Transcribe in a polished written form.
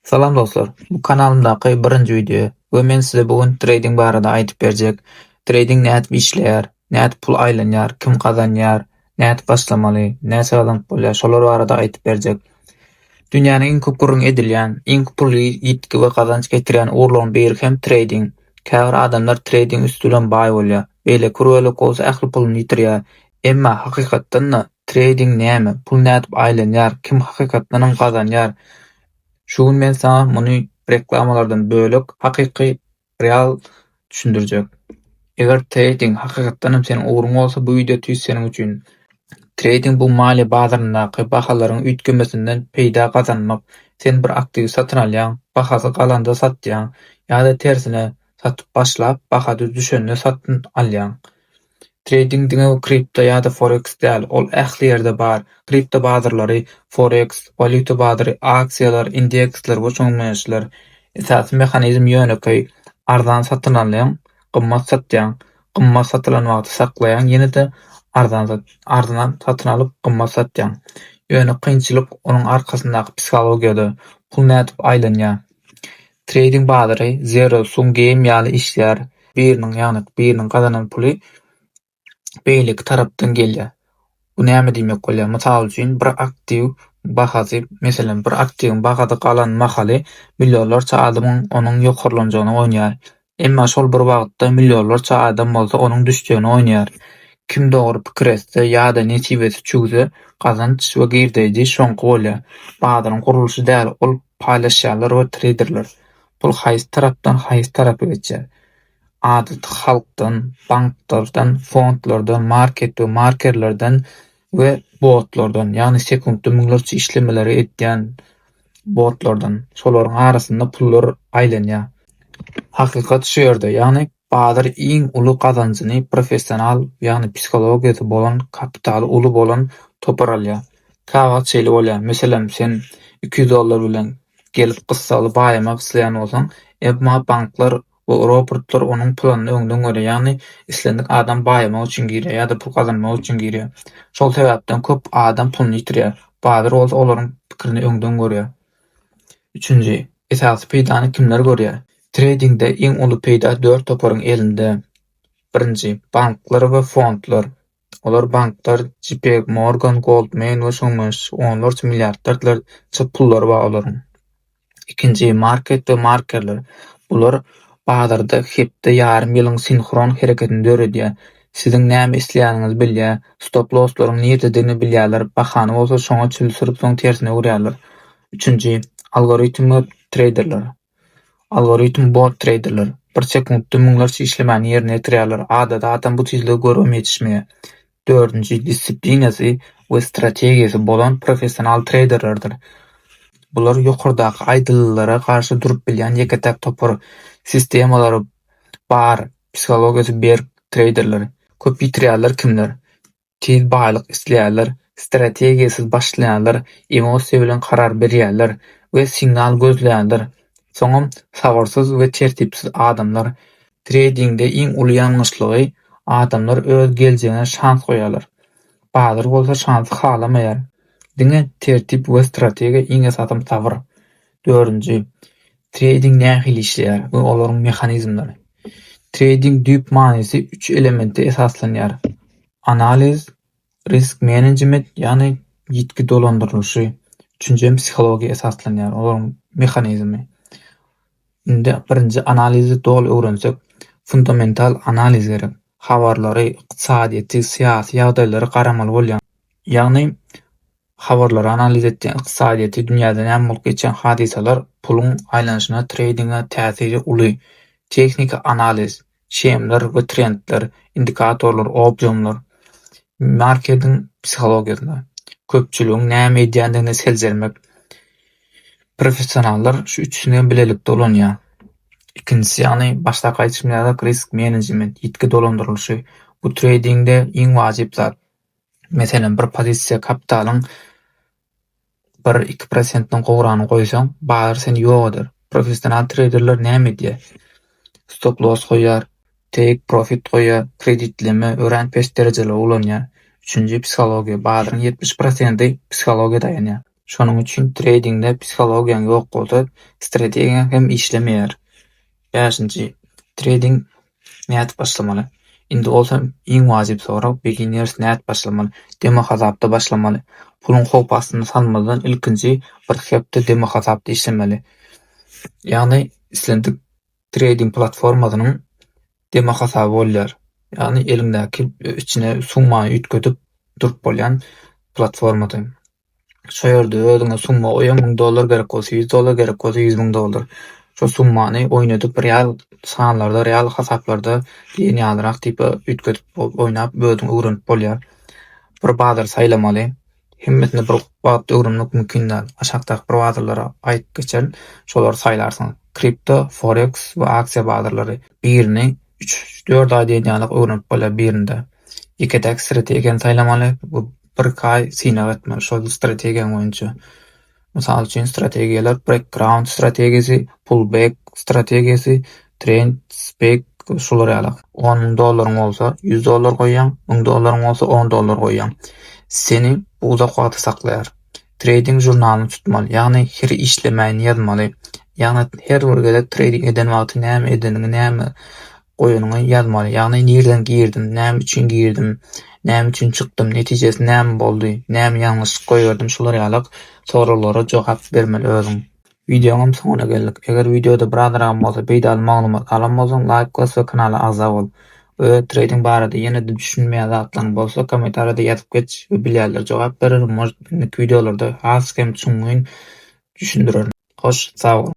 Salam dostlar. Bu kanalımdaki birinci video ve men size bugün trading barada aytıp berjek. Trading näet işleýär, näet pul aýlanýar, kim kazanýar, näet başlamaly, näçe adam bolýar, şolar barada aytyp berjek. Dünýäniň iň köp gurrun edilýän, iň pul ýitki we kazanç getirýän urlaryň biri hem trading. Käbir adamlar trading üstünden baý bolýar. Beýle kurwelek bolsa ähli puluny ýitirýär. Emma hakykatdan trading näme? Pul näet aýlanýar, kim hakykatdan kazanýar? Şu gün men sana muny reklamalardan bölük hakyky real düşündirjek. Eger trading hakykatdan senin uğrun bolsa bu video tüýs senin üçin. Trading bu maliýe bazaryndaky bahalaryň üýtgemesinden peýda kazanmak. Sen bir aktiw satyn alýan, bahasy galanda satýan, ýa-da tersine satyp başlap baha düşende satyn alýan. Trading diňe kripto ýa-da forex däl, ol ähli ýerde bar. Kripto bazarlary, forex, valyuta bazary, aksiýalar, indeksler we şoňlaşlar. Esasy mehanizm ýöneköy, arzan satyn alýan, gymmat satýan, gymmat satylan wagty saklaýan, ýene-de arzanan satyn alyp gymmat satýan. Ýöne kynçylyk onuň arkasyndaky psihologiýada, pul nädip aýlanýar. Trading bazary zero sum game ýaly işler. Biriniň kazanan puly beýleki tarapdan gelýär. Bu näme diýmek bolýar? Mysal üçin bir aktiw bahasy, meselem bir aktiwiň bahada galan mahaly millionlarça adamyň onuň ýokarlanjagyny oýnýar. Emma şol bir wagtda millionlarça adam bolsa onuň düşjegini oýnýar. Kim dogry pikir etse ýa-da netibesi çügse kazanç we girdeji şoňky bolýar. Bazaryň gurulşy däl, ol paýlaşýarlar we traderler. Pul haýsy tarapdan haýsy tarapy geçýär. Adat halkdan, banklardan, fondlardan, market we markerlerden we botlardan, ýani sekundda müňlerçe işlemeleri etýän botlardan, şolaryň arasynda pullar aýlanýar. Hakykat şu ýerde, ýani bazar iň uly kazançyny professional, ýani psihologiýasy bolan, kapitaly uly bolan topar alýar. Kağıt şeýle bolýar. Meselem sen $200 bilen gelip gyssaly baýamak isleýän bolsaň, emma banklar we robortlar onuň planyny öňden görýär. Ýani islendik adam baýamak üçin girýär ýa-da pul kazanmak üçin girýär. Şol sebäpden köp adam puluny ýitirýär. Bazar bolsa olaryň pikirini öňden görýär. Üçünji, esasy peýdany kimler görýär? Tradingde iň uly peýda 4 toparyň elinde. Birinji, banklar we fondlar. Olar banklar JP Morgan, Goldman we şoňlaş onlarça milliardlar pullary bar olaryň. İkinji, market we markerler. Bular bazarda hepde ýarym ýylyň sinhron hereketini döredýär. Siziň näme isleýäniňizi bilýär, stop losslaryň nerdedigini bilýärler, bahany bolsa şoňa çylsyryp soň tersine urýarlar. Üçünji, algoritm traderler. Algoritm bot traderler. Bir sekundda müňlerçe işlemeni ýerine ýetirýärler. Adada adam bu tezligi görüp ýetişmeýär. Dördünji, disiplinasy we strategiýasy bolan professional traderlerdir. Bular ýokardaky aýdyllara garşy durup bilýän ýeketek topar sistemalary bar, psihologiýasy ber traderler. Köp ýitirýärler kimler? Tez baýlyk isleýärler, strategiýasyz başlaýanlar, emosiýa bilen karar berýärler we signal gözleýärler. Soňam sabarsyz we tertipsiz adamlar. Tradingde iň uly ýalňyşlygy adamlar öz geljegine şans goýarlar. Bazar bolsa şansy halamaýar. Diňe tertip we strategiýa iň esasy sabr. Dördünji, trading nähili işleýär we olaryň mehanizmlary. Trading düýp manysy 3 elemente esaslanýar. Analiz, risk management, ýani ýitki dolandyrylşy. Üçünji, psihologiýa esaslanýar, olaryň mehanizmi. Inde birinji analizi dol öwrensek, fundamental analiz gerek. Habarlary, ykdysadyýety, syýasy ýagdaýlary garamaly bolýan. Ýagny habarlary analiz etýän ykdysadyýety, dünýäde näme bolup geçen hadisalar pulun aýlanyşyna, tradinga täsiri uly. Teknika analiz, şemler we trendler, indikatorlar, objekler, marketin psihologiýasy, köpçüligiň näme edýändigini seljermek. Professionallar şu üçüne bilelik dolanýar. İkincisi, ýani başda gaýtmýarda risk management, ýitki dolandyrylşy. Bu tradingde iň wajyp zat. Meselem bir pozisiýa kapitalyň 1-2%-den gowrany goýsaň, bazar seni ýogadyr. Professional traderler näme edýär? Stop loss goýar, take profit goýar, kreditleme, ören peş derejeler ulanýar. Üçünji, psihologiýa. Bazaryň 70%-i psihologiýa dayanýar. Şonuň üçin tradingde psihologiýaň ýok bolsa, strategiýaň hem işlemeýär. 5-nji, trading näet başlamaly? Indi bolsam iň wajyp sorak beginners näet başlamaly? Demo hazapda başlamaly. Pulun hopasyny salmadan ilkinji bir hepde demo hazapda işlemeli. Ýagny islendik trading platformasynyň demo hasaby bolýar. Ýagny eliňdäki içine summany üýtgedip durup bolýan platformada. Şo ýerde özüňe summa goýan $1000 gerek bolsa, $100 gerek bolsa $100,000. Şo summany oýnadyp real sanlarda, real hasaplarda ýalyrak tipi üýtgedip oýnap özüňi öwrenip bolýar. Bir bazar saýlamaly. Himmetine bir wagt öwrenmek mümkin däl. Aşagdaky bir bazarlara aýyp geçen şolar saýlarsyň. Kripto, forex we aksiýa bazarlary birini 3-4 aý diýenlik öwrenip bolýar birinde. Ýekedäki strategiýany saýlamaly. Bu bir kay synap etmeli şol strategiýaň boýunça. Mysal üçin strategiýalar background strategiýasy, pullback strategiýasy, trend spec şolar ýaly. $10,000 bolsa $100 goýýan, $1000 bolsa $10 goýýan. Seni bu uzak wagta saklaýar. Trading jurnalyny tutmaly, ýagny her işlemäni ýazmaly. Ýagny her bir gele trading eden wagty näme edenini, näme goýanyny ýazmaly. Ýagny nerden girdim, näme üçin girdim, näme üçin çykdym, netijesi näme boldy, näme ýalňyşlyk goýardym, şolar ýaly soralara jogap bermeli özüň. Videoňyň soňuna geldik. Eger videoda birazram bolsa beýdal maglumat alan bolsaň, like bas we kanala agza bol. Ve trading barada ýene-de düşünmeýän zatlaryň bolsa kommentariýada ýazyp geç we bilýärler jogap bererim. Videolarda has hem düşünýän düşündirerim. Hoş, sag bol.